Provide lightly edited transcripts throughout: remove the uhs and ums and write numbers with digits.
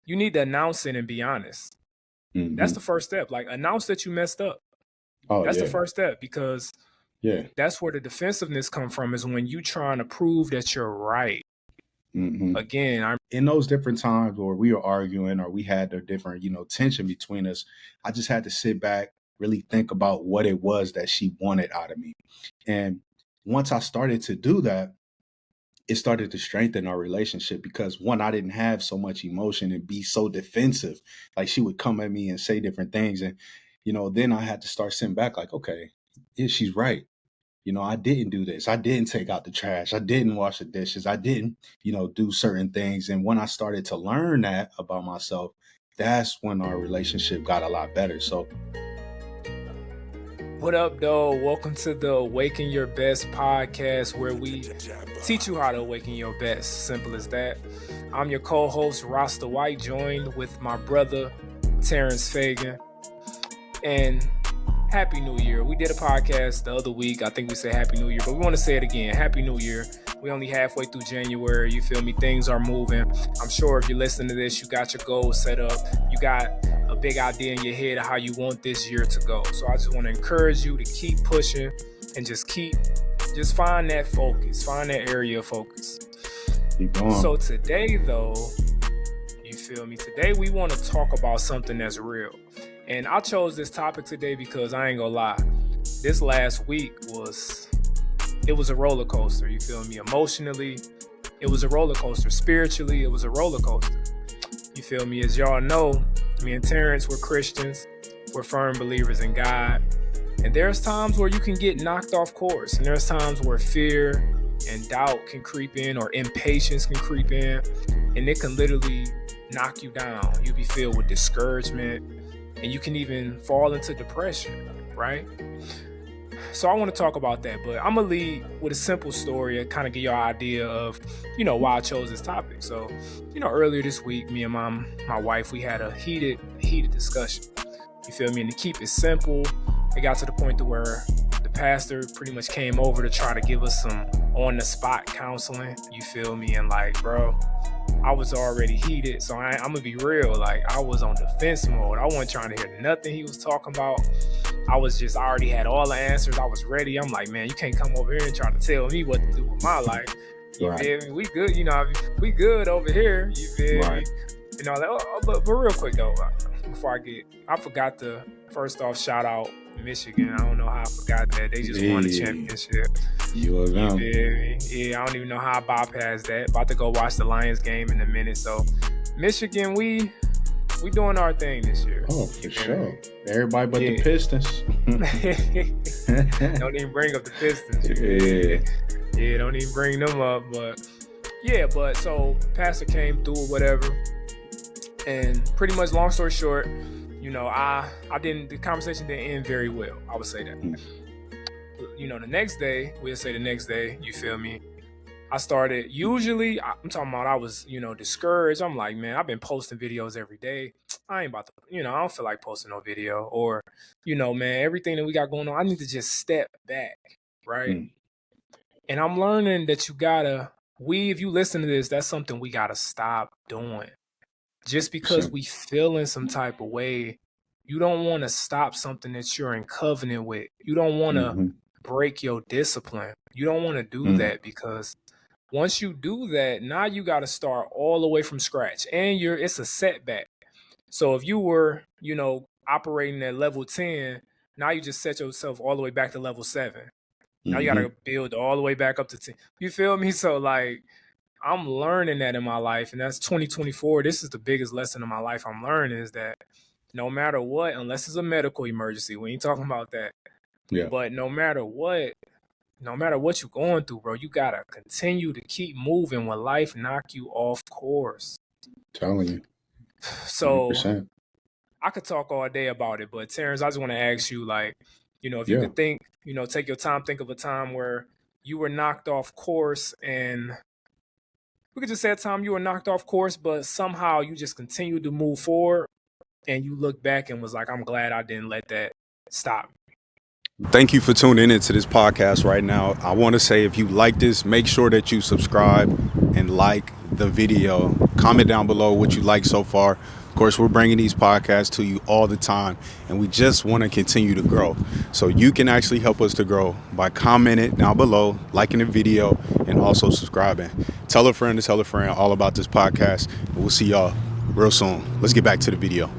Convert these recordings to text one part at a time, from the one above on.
you need to announce it and be honest. That's the first step. Like, announce that you messed up. That's the first step, because that's where the defensiveness come from, is when you trying to prove that you're right. Again, in those different times where we were arguing or we had the different, tension between us, I just had to sit back, really think about what it was that she wanted out of me. And once I started to do that, it started to strengthen our relationship, because one, I didn't have so much emotion and be so defensive. Like, she would come at me and say different things. And, then I had to start sitting back like, okay, yeah, she's right. I didn't do this. I didn't take out the trash. I didn't wash the dishes. I didn't, do certain things. And when I started to learn that about myself, that's when our relationship got a lot better. So, what up, though? Welcome to the Awaken Your Best podcast, where we teach you how to awaken your best. Simple as that. I'm your co-host, Rasta White, joined with my brother, Terrence Feagin. And Happy New Year. We did a podcast the other week. I think we said Happy New Year, but we want to say it again. Happy New Year. We only halfway through January. You feel me? Things are moving. I'm sure if you're listening to this, you got your goals set up. You got a big idea in your head of how you want this year to go. So I just want to encourage you to keep pushing and just find that focus. Find that area of focus. Keep going. So today, though, you feel me? Today we want to talk about something that's real. And I chose this topic today because I ain't gonna lie, this last week was a roller coaster. You feel me? Emotionally, it was a roller coaster. Spiritually, it was a roller coaster. You feel me? As y'all know, me and Terrence, we're Christians. We're firm believers in God. And there's times where you can get knocked off course. And there's times where fear and doubt can creep in, or impatience can creep in. And it can literally knock you down. You'll be filled with discouragement. And you can even fall into depression, right? So I want to talk about that, but I'm going to lead with a simple story and kind of give you an idea of, why I chose this topic. So, earlier this week, me and my wife, we had a heated discussion. You feel me? And to keep it simple, it got to the point to where the pastor pretty much came over to try to give us some on-the-spot counseling. You feel me? And like, bro, I was already heated, so I'm gonna be real. Like, I was on defense mode. I wasn't trying to hear nothing he was talking about. I already had all the answers. I was ready. I'm like, man, you can't come over here and try to tell me what to do with my life. You feel me? We good, we good over here. You feel me? But real quick though, before I forgot to first off shout out Michigan. I don't know how I forgot that. They just won the championship. You feel me? Yeah, I don't even know how I bypassed that. About to go watch the Lions game in a minute. So, Michigan, we doing our thing this year. Oh, for sure. Everybody but the Pistons. Don't even bring up the Pistons. Yeah, don't even bring them up. But so Pastor came through or whatever. And pretty much, long story short, the conversation didn't end very well. I would say that. The next day, you feel me? I started, usually, I'm talking about I was, discouraged. I'm like, man, I've been posting videos every day. I ain't about to, I don't feel like posting no video. Or, man, everything that we got going on, I need to just step back, right? And I'm learning that if you listen to this, that's something we got to stop doing. Just because we feel in some type of way, you don't want to stop something that you're in covenant with. You don't want to break your discipline. You don't want to do that, because once you do that, now you got to start all the way from scratch, and it's a setback. So if you were, operating at level 10, now you just set yourself all the way back to level 7. Now you got to build all the way back up to 10. You feel me? So like, I'm learning that in my life, and that's 2024. This is the biggest lesson in my life I'm learning, is that no matter what, unless it's a medical emergency, we ain't talking about that. Yeah. But no matter what you're going through, bro, you gotta continue to keep moving when life knock you off course. Telling you. So 100%. I could talk all day about it, but Terrence, I just want to ask you, like, if you could think, take your time, think of a time where you were knocked off course, and we could just say a time you were knocked off course, but somehow you just continued to move forward, and you look back and was like, I'm glad I didn't let that stop. Thank you for tuning into this podcast right now. I want to say, if you like this, make sure that you subscribe and like the video. Comment down below what you like so far. Of course, we're bringing these podcasts to you all the time, and we just want to continue to grow. So you can actually help us to grow by commenting down below, liking the video, and also subscribing. Tell a friend to tell a friend all about this podcast, and we'll see y'all real soon. Let's get back to the video.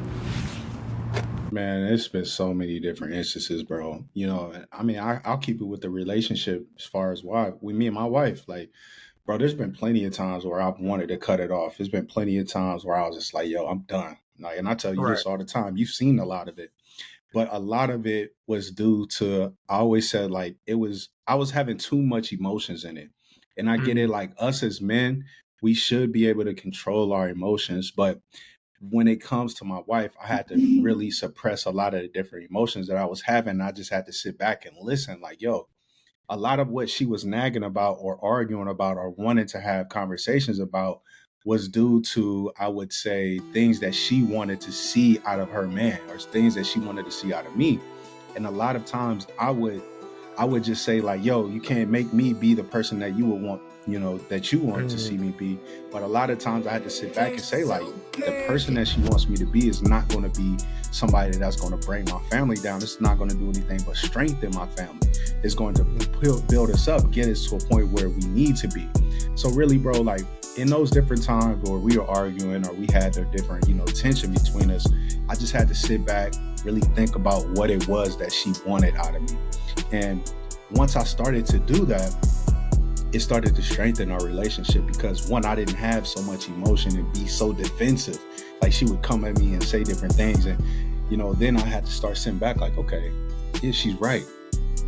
Man, it's been so many different instances, bro. You know, I mean, I'll keep it with the relationship as far as why with me and my wife. Like, bro, there's been plenty of times where I've wanted to cut it off. There's been plenty of times where I was just like, yo, I'm done. Like, and I tell you Right. this all the time. You've seen a lot of it, but a lot of it was due to, I always said, like, I was having too much emotions in it. And I get it, like, us as men, we should be able to control our emotions. But when it comes to my wife, I had to really suppress a lot of the different emotions that I was having. I just had to sit back and listen, like, yo, a lot of what she was nagging about or arguing about or wanting to have conversations about was due to, I would say, things that she wanted to see out of her man or things that she wanted to see out of me. And a lot of times I would just say, like, yo, you can't make me be the person that you would want, you know, that you want to see me be. But a lot of times I had to sit back and say, like, the person that she wants me to be is not going to be somebody that's going to bring my family down. It's not going to do anything but strengthen my family. It's going to build us up, get us to a point where we need to be. So really, bro, like, in those different times where we were arguing or we had a different, you know, tension between us, I just had to sit back, really think about what it was that she wanted out of me. And once I started to do that, it started to strengthen our relationship because, one, I didn't have so much emotion and be so defensive. Like, she would come at me and say different things. And, you know, then I had to start sitting back like, okay, yeah, she's right.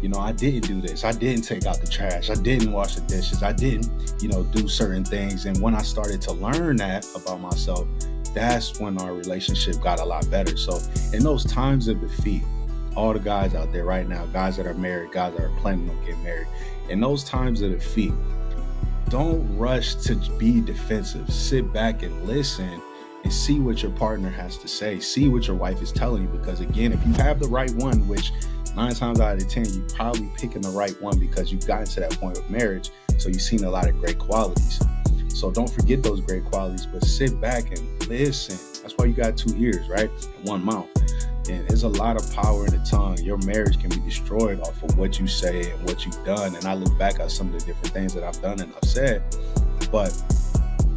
You know, I didn't do this. I didn't take out the trash. I didn't wash the dishes. I didn't, you know, do certain things. And when I started to learn that about myself, that's when our relationship got a lot better. So in those times of defeat, all the guys out there right now, guys that are married, guys that are planning on getting married, in those times of defeat, don't rush to be defensive. Sit back and listen and see what your partner has to say. See what your wife is telling you. Because again, if you have the right one, which 9 times out of 10, you're probably picking the right one because you've gotten to that point of marriage. So you've seen a lot of great qualities. So don't forget those great qualities, but sit back and listen. That's why you got 2 ears, right? And 1 mouth. And there's a lot of power in the tongue. Your marriage can be destroyed off of what you say and what you've done. And I look back at some of the different things that I've done and I've said, but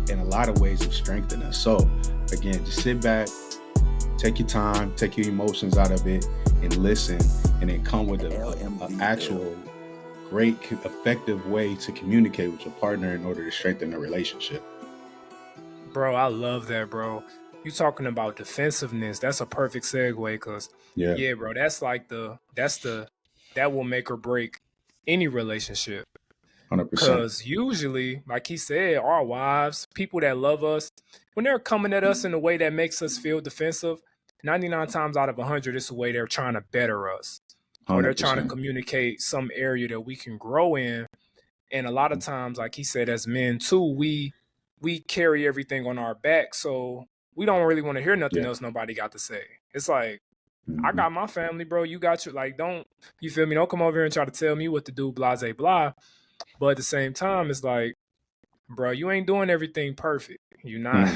in a lot of ways have strengthened us. So again, just sit back, take your time, take your emotions out of it and listen, and then come with an actual great, effective way to communicate with your partner in order to strengthen the relationship. Bro, I love that, bro. You talking about defensiveness? That's a perfect segue, because yeah, bro, that's like that will make or break any relationship. 100%. Because usually, like he said, our wives, people that love us, when they're coming at us in a way that makes us feel defensive, 99 times out of 100, it's a way they're trying to better us. 100%. Or they're trying to communicate some area that we can grow in. And a lot of times, like he said, as men too, we carry everything on our back. So we don't really want to hear nothing else nobody got to say. It's like, I got my family, bro. You got your, like, you feel me? Don't come over here and try to tell me what to do, blah, blah, blah. But at the same time, it's like, bro, you ain't doing everything perfect. You're not.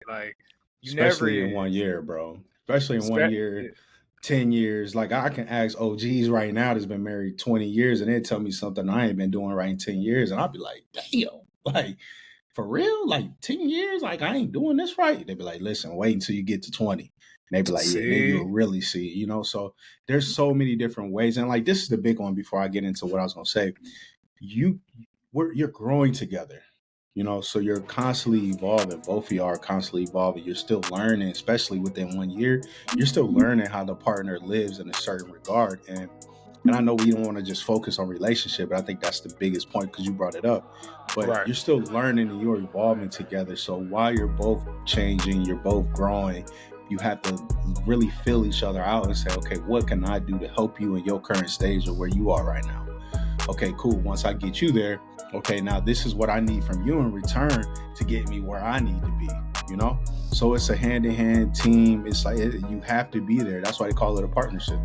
Like, you especially never in 1 year, bro. Especially in 1 year, 10 years. Like, I can ask OGs right now that's been married 20 years and they tell me something I ain't been doing right in 10 years. And I'll be like, damn, like, for real? Like, 10 years? Like, I ain't doing this right? They'd be like, listen, wait until you get to 20. And they'd be like, yeah, then you'll really see, you know? So there's so many different ways. And like, this is the big one before I get into what I was going to say. You're growing together, you know, so you're constantly evolving. Both of you are constantly evolving. You're still learning, especially within 1 year. You're still learning how the partner lives in a certain regard. And I know we don't want to just focus on relationship, but I think that's the biggest point because you brought it up. But you're still learning and you're evolving together. So while you're both changing, you're both growing, you have to really feel each other out and say, okay, what can I do to help you in your current stage of where you are right now? Okay, cool. Once I get you there, okay, now this is what I need from you in return to get me where I need to be, you know? So it's a hand-in-hand team. It's like you have to be there. That's why they call it a partnership.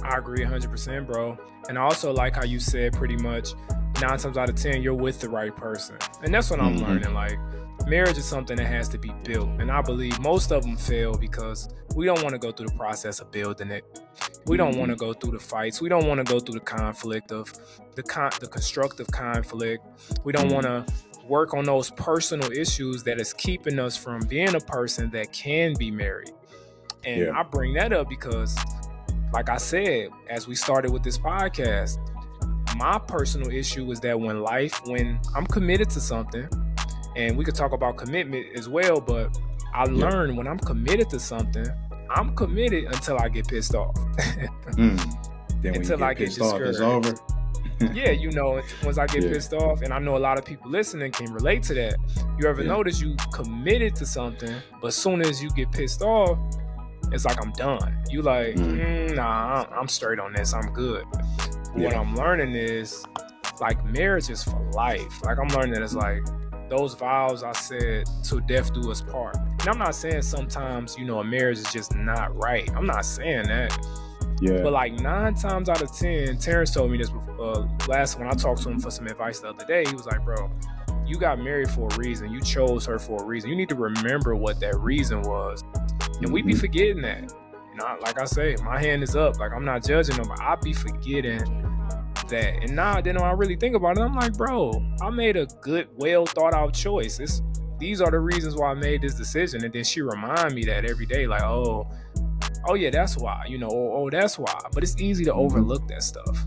I agree 100%, bro. And I also like how you said pretty much 9 times out of 10, you're with the right person. And that's what I'm learning. Like, marriage is something that has to be built. And I believe most of them fail because we don't want to go through the process of building it. We don't want to go through the fights. We don't want to go through the conflict of the constructive conflict. We don't want to work on those personal issues that is keeping us from being a person that can be married. And I bring that up because, like I said, as we started with this podcast, my personal issue is that when I'm committed to something, and we could talk about commitment as well, but I learned when I'm committed to something, I'm committed until I get pissed off. Then when until you I get get pissed off, it's discouraged. over. Yeah, you know, once I get pissed off, and I know a lot of people listening can relate to that. You ever notice you committed to something, but as soon as you get pissed off, it's like I'm done. You like, nah, I'm straight on this. I'm good. What I'm learning is, like, marriage is for life. Like, I'm learning that it's like those vows I said, till death do us part. And I'm not saying sometimes, you know, a marriage is just not right. I'm not saying that. Yeah. But like 9 times out of 10, Terrence told me this before, last when I talked to him for some advice the other day. He was like, bro, you got married for a reason. You chose her for a reason. You need to remember what that reason was. And we be forgetting that. You know, like I say, my hand is up. Like, I'm not judging them, but I be forgetting that. And now then when I really think about it, I'm like, bro, I made a good, well thought out choice. These are the reasons why I made this decision. And then she remind me that every day, like, oh yeah, that's why, you know, oh that's why. But it's easy to overlook that stuff.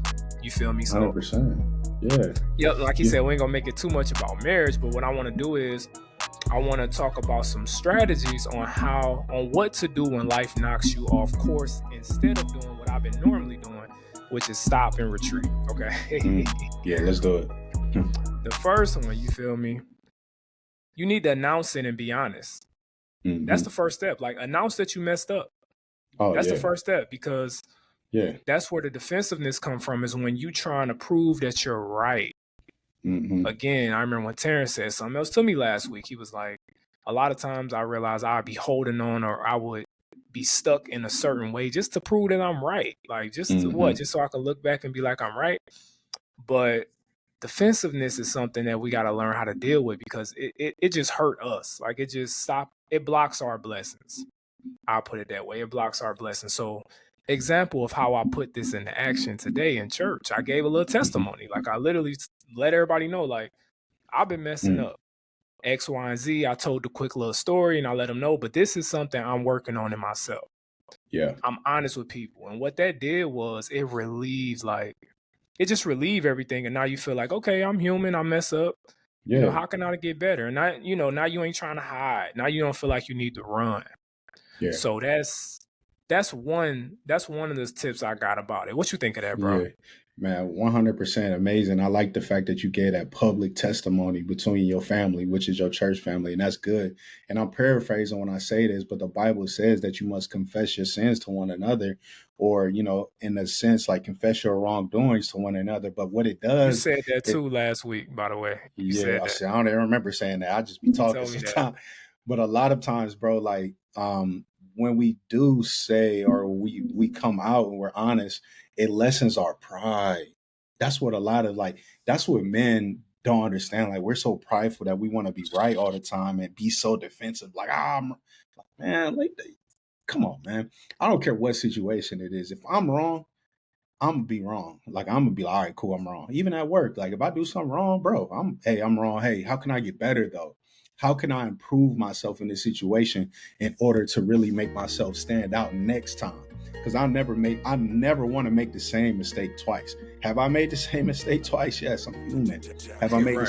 You feel me? So 100%. Yeah, like you said, we ain't gonna make it too much about marriage, but what I want to do is I want to talk about some strategies on what to do when life knocks you off course instead of doing what I've been normally doing, which is stop and retreat. Okay. Yeah, let's do it. The first one, you feel me? You need to announce it and be honest. That's the first step. Like, announce that you messed up. That's the first step, because that's where the defensiveness come from, is when you trying to prove that you're right. Again, I remember when Terrence said something else to me last week. He was like, a lot of times I realized I'd be holding on, or I would be stuck in a certain way just to prove that I'm right. Like, just just so I can look back and be like, I'm right. But defensiveness is something that we got to learn how to deal with, because it just hurt us. Like, it blocks our blessings. I'll put it that way. It blocks our blessings. So, example of how I put this into action today in church, I gave a little testimony. Like, I literally let everybody know, like, I've been messing up X, Y, and Z. I told the quick little story and I let them know, but this is something I'm working on in myself. Yeah. I'm honest with people. And what that did was it just relieved everything. And now you feel like, okay, I'm human. I mess up. Yeah. You know, how can I get better? And now you ain't trying to hide. Now you don't feel like you need to run. Yeah. So that's one of the tips I got about it. What you think of that, bro? Yeah. Man, 100% amazing. I like the fact that you gave that public testimony between your family, which is your church family, and that's good. And I'm paraphrasing when I say this, but the Bible says that you must confess your sins to one another, or, you know, in a sense, like, confess your wrongdoings to one another. But what it does— You said that too last week, by the way. I don't even remember saying that. I just be talking sometimes. But a lot of times, bro, like, when we do say, or we come out and we're honest, it lessens our pride. That's what that's what men don't understand. Like, we're so prideful that we want to be right all the time and be so defensive. Like, man, like, come on, man. I don't care what situation it is. If I'm wrong, I'm gonna be wrong. Like, I'm gonna be like, all right, cool, I'm wrong. Even at work, like, if I do something wrong, bro, I'm wrong. Hey, how can I get better though? How can I improve myself in this situation in order to really make myself stand out next time? Because I never want to make the same mistake twice. Have I made the same mistake twice? Yes, I'm human. Have I made the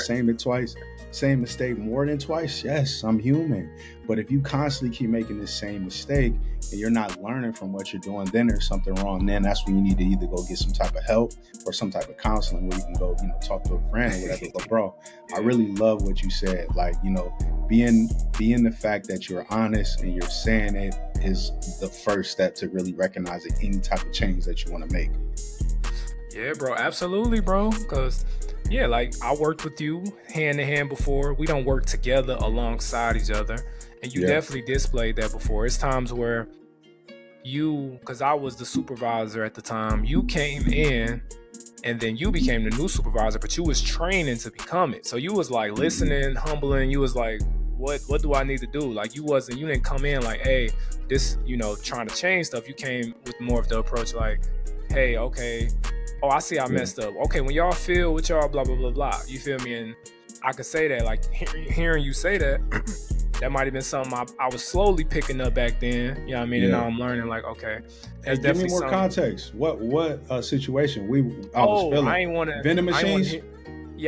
same mistake more than twice? Yes, I'm human. But if you constantly keep making the same mistake and you're not learning from what you're doing, then there's something wrong. Then that's when you need to either go get some type of help or some type of counseling where you can go, you know, talk to a friend or whatever. But bro, I really love what you said. Like, you know, being the fact that you're honest and you're saying it is the first step to really recognizing any type of change that you want to make. Yeah, bro, absolutely, bro. Because like, I worked with you hand to hand before. We don't work together alongside each other, and you definitely displayed that before. It's times where because I was the supervisor at the time, you came in and then you became the new supervisor, but you was training to become it. So you was like listening, humbling. You was like, what do I need to do? Like you didn't come in like, hey, this, trying to change stuff. You came with more of the approach like, hey, okay, oh, I see I messed up. Okay, when y'all feel with y'all, blah, blah, blah, blah. You feel me? And I could say that, like, hearing you say that, that might have been something I was slowly picking up back then. You know what I mean? And now I'm learning, like, okay. Hey, give me more context. What situation? I was feeling. I ain't want to. Vending machines?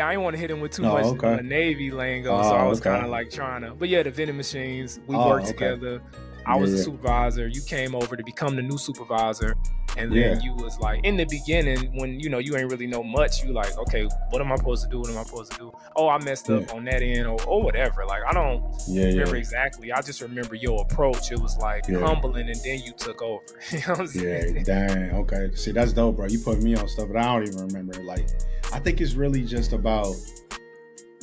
I ain't want to hit him with too much Navy lingo, so I was kind of like trying to. But yeah, the vending machines, we worked together. I was the supervisor. You came over to become the new supervisor. And then you was like, in the beginning, when, you ain't really know much, you like, okay, what am I supposed to do? What am I supposed to do? Oh, I messed up on that end or whatever. Like, I don't remember exactly. I just remember your approach. It was like humbling, and then you took over. You know what I'm saying? Dang. Okay. See, that's dope, bro. You put me on stuff, but I don't even remember. Like, I think it's really just about,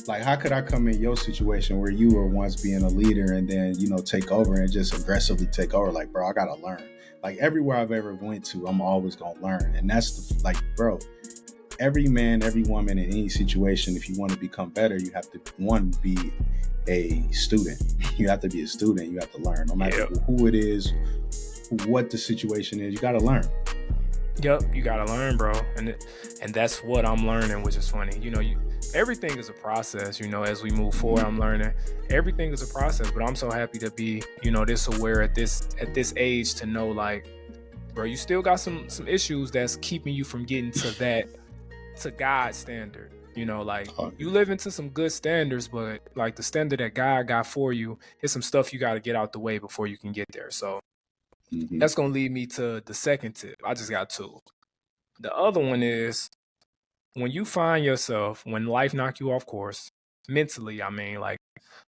like, how could I come in your situation where you were once being a leader and then, take over and just aggressively take over? Like, bro, I got to learn. Like, everywhere I've ever went to, I'm always going to learn. And that's bro, every man, every woman in any situation, if you want to become better, you have to, one, be a student. You have to be a student. You have to learn. No matter who it is, what the situation is, you got to learn. Yep, you got to learn, bro. And that's what I'm learning, which is funny. Everything is a process, as we move forward. I'm learning everything is a process, but I'm so happy to be, this aware at this age to know, like, bro, you still got some issues that's keeping you from getting to God's standard. Like, you live into some good standards, but like the standard that God got for you is some stuff you got to get out the way before you can get there. So that's going to lead me to the second tip. I just got two. The other one is, when you find yourself, when life knock you off course, mentally, I mean, like,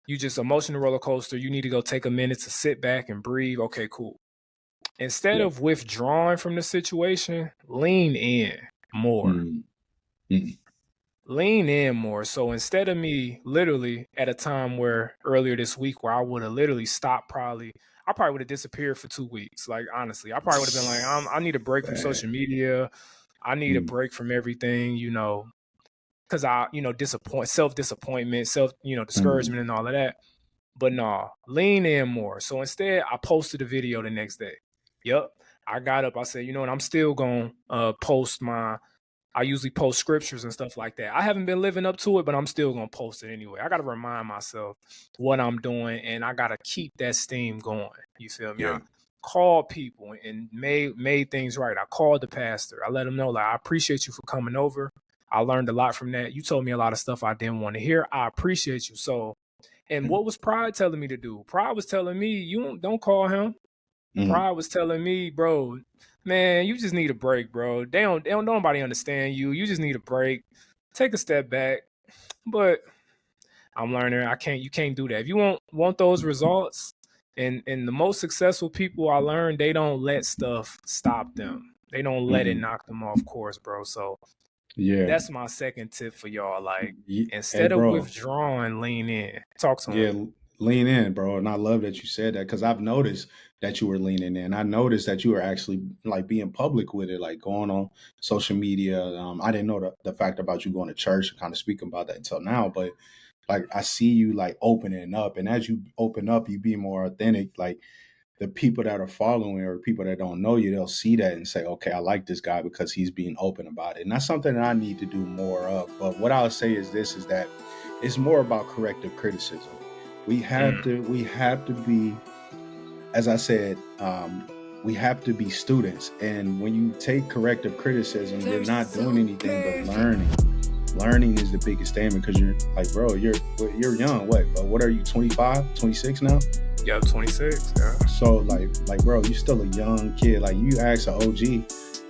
you just emotional roller coaster, you need to go take a minute to sit back and breathe. Okay, cool. Instead of withdrawing from the situation, lean in more. Lean in more. So instead of me literally at a time where earlier this week where I would have literally stopped, I probably would have disappeared for 2 weeks. Like, honestly, I probably would have been like, I need a break from social media. I need a break from everything, because I, self-disappointment, discouragement and all of that. But no, lean in more. So instead, I posted a video the next day. Yep. I got up, I said, you know what, I'm still going to post I usually post scriptures and stuff like that. I haven't been living up to it, but I'm still going to post it anyway. I got to remind myself what I'm doing, and I got to keep that steam going. You feel me? Yeah. Called people and made things right. I called the pastor. I let him know, like, I appreciate you for coming over. I learned a lot from that. You told me a lot of stuff I didn't want to hear. I appreciate you. So, and what was Pride telling me to do? Pride was telling me, you don't call him. Pride was telling me, bro, man, you just need a break, bro. They don't nobody understand you. You just need a break. Take a step back. But I'm learning you can't do that. If you want those results, and the most successful people I learned, they don't let stuff stop them. They don't let it knock them off course, bro. So that's my second tip for y'all. Like, instead of withdrawing, lean in. Talk to them. Lean in, bro. And I love that you said that, because I've noticed that you were leaning in. I noticed that you were actually like being public with it, like going on social media. I didn't know the fact about you going to church and kind of speaking about that until now, but like, I see you like opening up, and as you open up, you be more authentic. Like, the people that are following or people that don't know you, they'll see that and say, okay, I like this guy because he's being open about it. And that's something that I need to do more of. But what I'll say is that it's more about corrective criticism. We have to be, as I said, we have to be students. And when you take corrective criticism, you're not doing anything but learning. Learning is the biggest thing, because you're like, bro, you're young. What are you, 25, 26 now? Yeah, 26. Yeah. So like, bro, you still a young kid. Like, you ask an OG,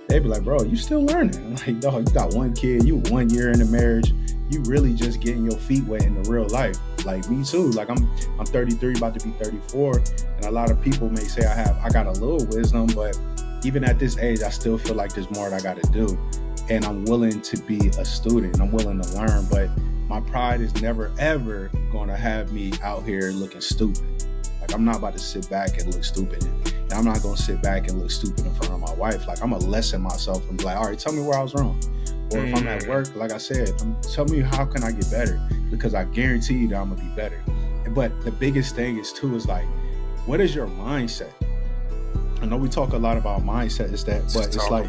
they be like, bro, you still learning. Like, dog, you got one kid, you 1 year in the marriage, you really just getting your feet wet in the real life. Like, me too. Like, I'm 33, about to be 34, and a lot of people may say I got a little wisdom, but even at this age, I still feel like there's more that I got to do. And I'm willing to be a student. I'm willing to learn, but my pride is never, ever going to have me out here looking stupid. Like, I'm not about to sit back and look stupid. And I'm not going to sit back and look stupid in front of my wife. Like, I'm going to lessen myself and be like, all right, tell me where I was wrong. Or if I'm at work, like I said, tell me how can I get better? Because I guarantee you that I'm gonna be better. But the biggest thing is too is like, what is your mindset? I know we talk a lot about mindset, but it's like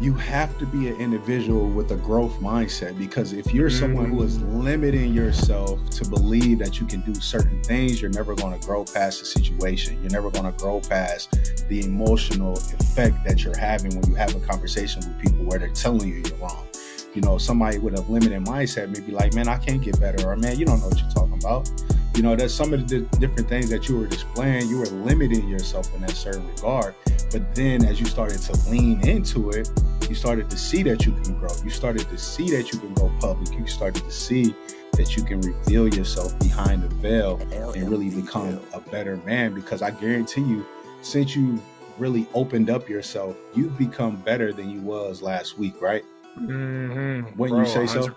you have to be an individual with a growth mindset, because if you're someone who is limiting yourself to believe that you can do certain things, you're never going to grow past the situation. You're never going to grow past the emotional effect that you're having when you have a conversation with people where they're telling you you're wrong. You know, somebody with a limited mindset may be like, man, I can't get better, or man, you don't know what you're talking about. You know, there's some of the different things that you were displaying, you were limiting yourself in that certain regard. But then as you started to lean into it, you started to see that you can grow. You started to see that you can go public. You started to see that you can reveal yourself behind the veil and really become a better man. Because I guarantee you, since you really opened up yourself, you've become better than you was last week, right? Wouldn't you say 100%. so?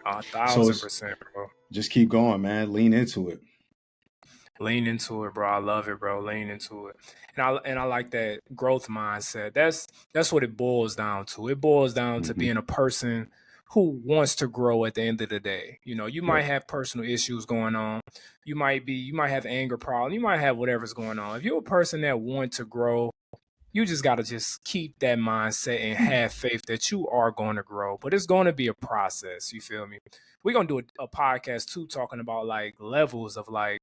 1,000%, bro. Just keep going, man. Lean into it. Lean into it, bro. I love it, bro. Lean into it. And I like that growth mindset. That's what it boils down to. It boils down to being a person who wants to grow at the end of the day. You know, you might have personal issues going on. You might have anger problem. You might have whatever's going on. If you're a person that wants to grow, you just got to just keep that mindset and have faith that you are going to grow. But it's going to be a process. You feel me? We're going to do a podcast too, talking about like levels of like,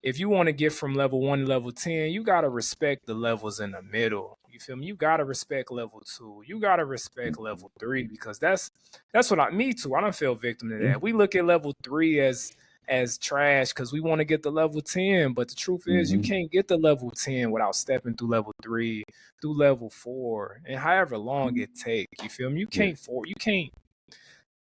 if you want to get from level 1 to level 10, you got to respect the levels in the middle. You feel me? You got to respect level 2. You got to respect level 3, because that's what me too. I don't feel victim to that. We look at level 3 as trash because we want to get the level 10. But the truth is, you can't get the level 10 without stepping through level 3, through level 4, and however long it takes. You feel me? You can't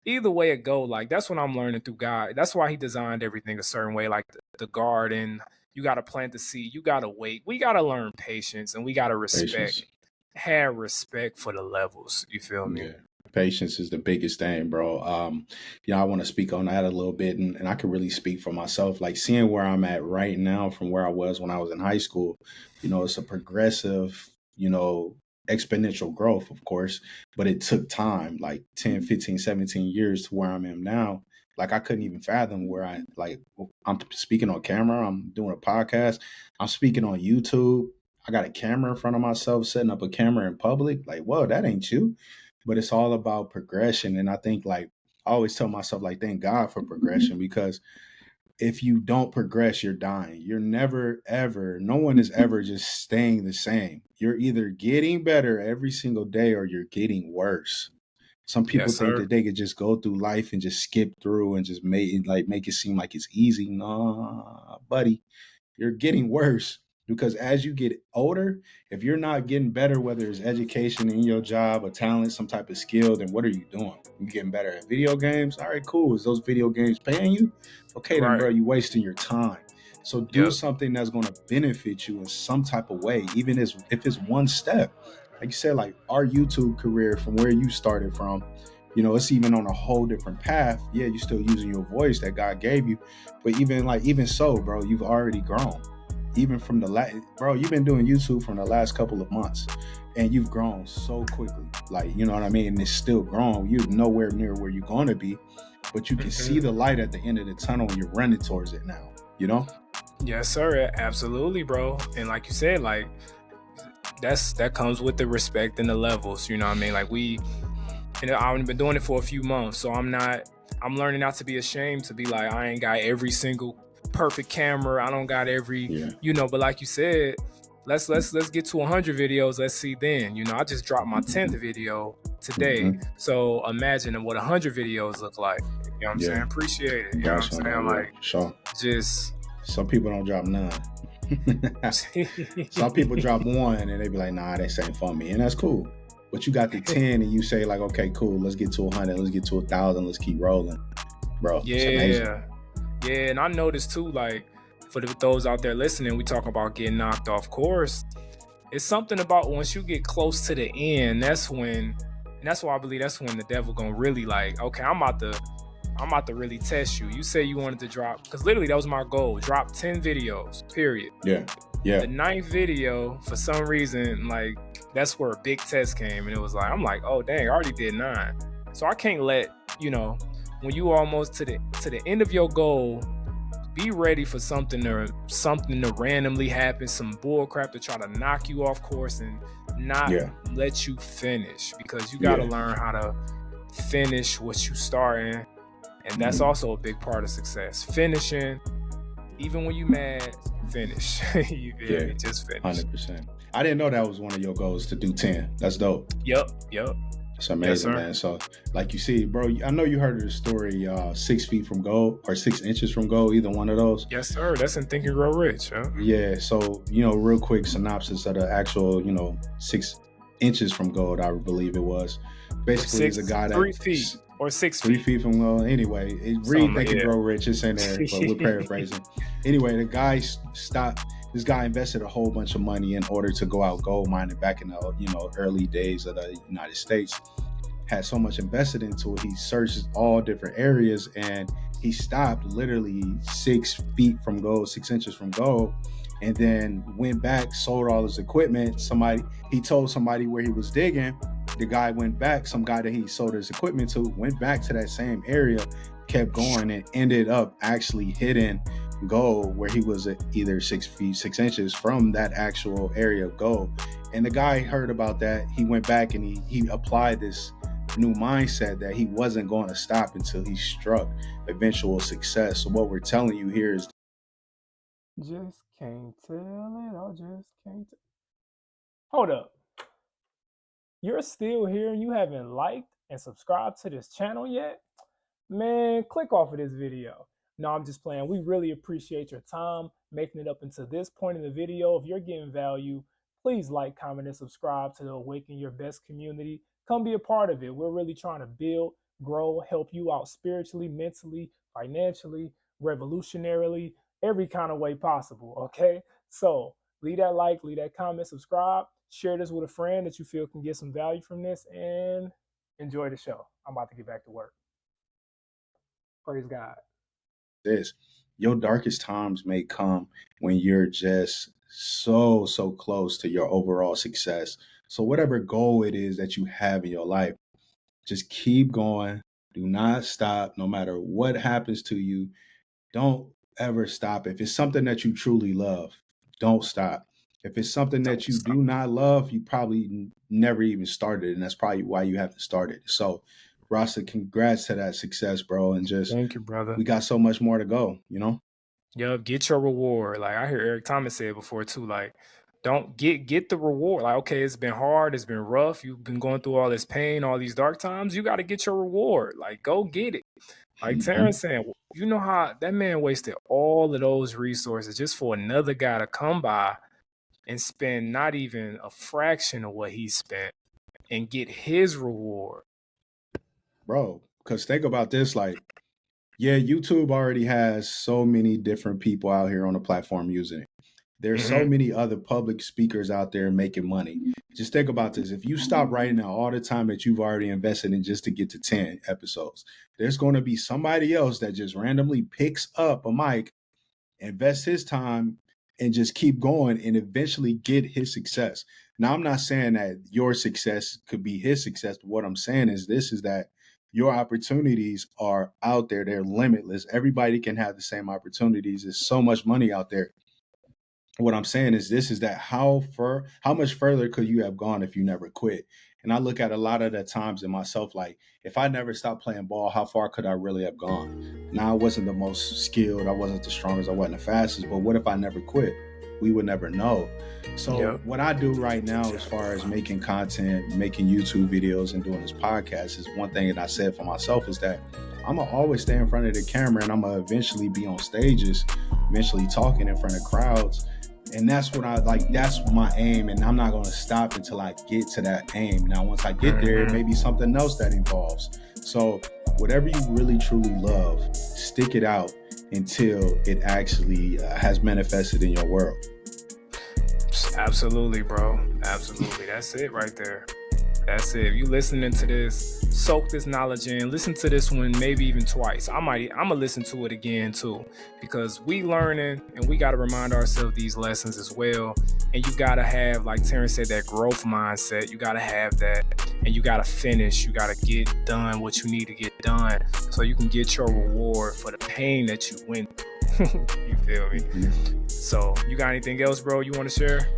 either way it go, like that's what I'm learning through God. That's why he designed everything a certain way, like the garden. You got to plant the seed. You got to wait. We got to learn patience, and we got to have respect for the levels. You feel me? Yeah. Patience is the biggest thing, bro. I want to speak on that a little bit, and I can really speak for myself. Like seeing where I'm at right now from where I was when I was in high school, it's a progressive, exponential growth, of course, but it took time, like 10, 15, 17 years to where I'm at now. Like I couldn't even fathom where I'm speaking on camera. I'm doing a podcast. I'm speaking on YouTube. I got a camera in front of myself, setting up a camera in public. Like, whoa, that ain't you. But it's all about progression. And I think like, I always tell myself like, thank God for progression, because if you don't progress, you're dying. You're never, ever, no one is ever just staying the same. You're either getting better every single day or you're getting worse. Some people think that they could just go through life and just skip through and just make it seem like it's easy. Nah, buddy, you're getting worse. Because as you get older, if you're not getting better, whether it's education in your job, a talent, some type of skill, then what are you doing? You getting better at video games? All right, cool. Is those video games paying you? Okay, then, bro, you wasting your time. So do something that's going to benefit you in some type of way, even if it's one step. Like you said, like our YouTube career from where you started from, it's even on a whole different path. Yeah, you're still using your voice that God gave you. But even so, bro, you've already grown. Even from you've been doing YouTube from the last couple of months and you've grown so quickly. Like, you know what I mean? And it's still growing. You're nowhere near where you're going to be, but you can see the light at the end of the tunnel and you're running towards it now, Yes, sir. Absolutely, bro. And like you said, like that comes with the respect and the levels, you know what I mean? Like I've been doing it for a few months, so I'm learning not to be ashamed to be like, I ain't got every single perfect camera. I don't got every, but like you said, let's get to 100 videos. Let's see then, I just dropped my 10th video today. So imagine what 100 videos look like. You know what I'm saying? Appreciate it. You know what I'm saying? Like, just some people don't drop none. Some people drop one and they be like, nah, this ain't for me. And that's cool. But you got the 10 and you say like, okay, cool. Let's get to 100. Let's get to 1,000. Let's keep rolling, bro. Yeah. It's amazing. Yeah, and I noticed too, like, for those out there listening, we talk about getting knocked off course. It's something about once you get close to the end, that's why I believe that's when the devil gonna really like, okay, I'm about to really test you. You say you wanted to drop, because literally that was my goal, drop 10 videos, period. Yeah. The 9th video, for some reason, like, that's where a big test came, and it was like, I'm like, oh dang, I already did 9. So I can't let, when you almost to the end of your goal, be ready for something to randomly happen, some bull crap to try to knock you off course and not let you finish, because you got to learn how to finish what you start in. And that's also a big part of success. Finishing, even when you mad, finish. You feel me? Just finish. 100%. I didn't know that was one of your goals, to do 10. That's dope. Yep. It's amazing, man. So, like you see, bro, I know you heard of the story, 6 feet from goal or 6 inches from goal, either one of those. Yes, sir. That's in Think and Grow Rich. Huh? Yeah. So, real quick synopsis of the actual, 6 inches from gold, I believe it was. Basically, there's a guy that 3 feet or 6 feet. 3 feet from gold. Anyway, read Think and Grow Rich. It's in there, but we're paraphrasing. Anyway, the guy stopped. This guy invested a whole bunch of money in order to go out gold mining back in the early days of the United States. Had so much invested into it, he searched all different areas, and he stopped literally 6 feet from gold, 6 inches from gold, and then went back, sold all his equipment. He told somebody where he was digging. The guy went back, some guy that he sold his equipment to, went back to that same area, kept going, and ended up actually hitting gold where he was at either 6 feet 6 inches from that actual area of gold. And the guy heard about that. He went back and he applied this new mindset that he wasn't going to stop until he struck eventual success. So what we're telling you here is, just can't tell it. I just can't. Hold up. You're still here and you haven't liked and subscribed to this channel yet? Man, click off of this video. No, I'm just playing. We really appreciate your time making it up until this point in the video. If you're getting value, please like, comment, and subscribe to the Awaken Your Best community. Come be a part of it. We're really trying to build, grow, help you out spiritually, mentally, financially, revolutionarily, every kind of way possible, okay? So leave that like, leave that comment, subscribe, share this with a friend that you feel can get some value from this, and enjoy the show. I'm about to get back to work. Praise God. Your darkest times may come when you're just so close to your overall success. So whatever goal it is that you have in your life, just keep going. Do not stop. No matter what happens to you, don't ever stop. If it's something that you truly love, don't stop. If it's something that you do not love, you probably never even started, and that's probably why you haven't started. So Rasta, congrats to that success, bro. And just thank you, brother. We got so much more to go, Yup, get your reward. Like I hear Eric Thomas say it before too. Like, don't get the reward. Like, okay, it's been hard, it's been rough, you've been going through all this pain, all these dark times. You got to get your reward. Like, go get it. Like Terrence saying, you know how that man wasted all of those resources just for another guy to come by and spend not even a fraction of what he spent and get his reward. Bro, because think about this, like, yeah, YouTube already has so many different people out here on the platform using it. There's so many other public speakers out there making money. Just think about this. If you stop writing out all the time that you've already invested in just to get to 10 episodes, there's going to be somebody else that just randomly picks up a mic, invests his time, and just keep going and eventually get his success. Now, I'm not saying that your success could be his success, but what I'm saying is that your opportunities are out there. They're limitless. Everybody can have the same opportunities. There's so much money out there. What I'm saying is that how much further could you have gone if you never quit? And I look at a lot of the times in myself, like, if I never stopped playing ball, how far could I really have gone? Now, I wasn't the most skilled, I wasn't the strongest, I wasn't the fastest, but what if I never quit? We would never know. So what I do right now, as far as making content, making YouTube videos, and doing this podcast, is one thing that I said for myself is that I'm gonna always stay in front of the camera, and I'm gonna eventually be on stages, eventually talking in front of crowds. And that's what I like. That's my aim. And I'm not going to stop until I get to that aim. Now, once I get there, it may be something else that evolves. So whatever you really, truly love, stick it out until it actually has manifested in your world. Absolutely, bro. Absolutely. That's it right there. That's it. If you listening to this, soak this knowledge in. Listen to this one maybe even twice. I'm gonna listen to it again too, because we learning and we gotta remind ourselves these lessons as well. And you gotta have, like Terrence said, that growth mindset. You gotta have that, and you gotta finish. You gotta get done what you need to get done, so you can get your reward for the pain that you went through. You feel me? So, you got anything else, bro, you want to share?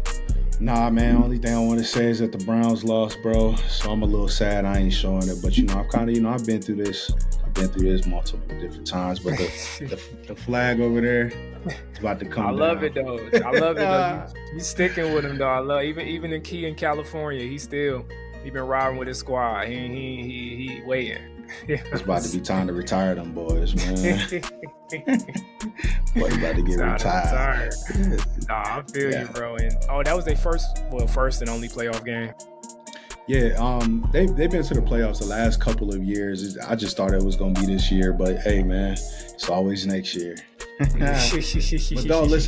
Nah, man. Only thing I want to say is that the Browns lost, bro. So I'm a little sad I ain't showing it. But I've kind of, I've been through this. I've been through this multiple different times. But the flag over there is about to come down. I love it though. I love it though. You sticking with him though. I love even in California. He been riding with his squad. He waiting. It's about to be time to retire them boys, man. Boy, about to get retired. Nah, I feel you, bro. And that was their first and only playoff game. Yeah, they've been to the playoffs the last couple of years. I just thought it was gonna be this year, but hey, man, it's always next year. But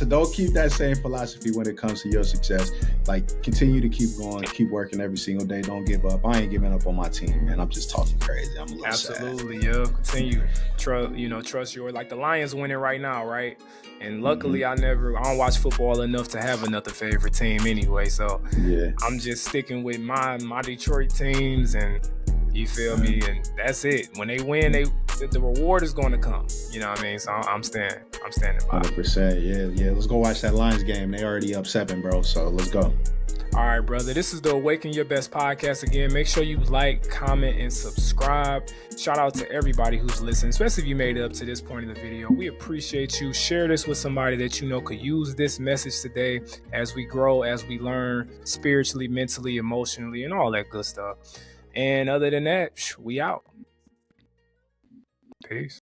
don't keep that same philosophy when it comes to your success. Like, continue to keep going, keep working every single day. Don't give up. I ain't giving up on my team, man. I'm just talking crazy. I'm a little Absolutely, sad. Yeah. Continue. Trust your, like the Lions winning right now, right? And luckily, I don't watch football enough to have another favorite team anyway. So yeah, I'm just sticking with my Detroit teams, and you feel me? And that's it. When they win, the reward is going to come. You know what I mean? So I'm standing by. 100%. Yeah. Let's go watch that Lions game. They already up 7, bro. So let's go. All right, brother. This is the Awaken Your Best podcast again. Make sure you like, comment, and subscribe. Shout out to everybody who's listening, especially if you made it up to this point in the video. We appreciate you. Share this with somebody that you know could use this message today as we grow, as we learn spiritually, mentally, emotionally, and all that good stuff. And other than that, we out. Peace.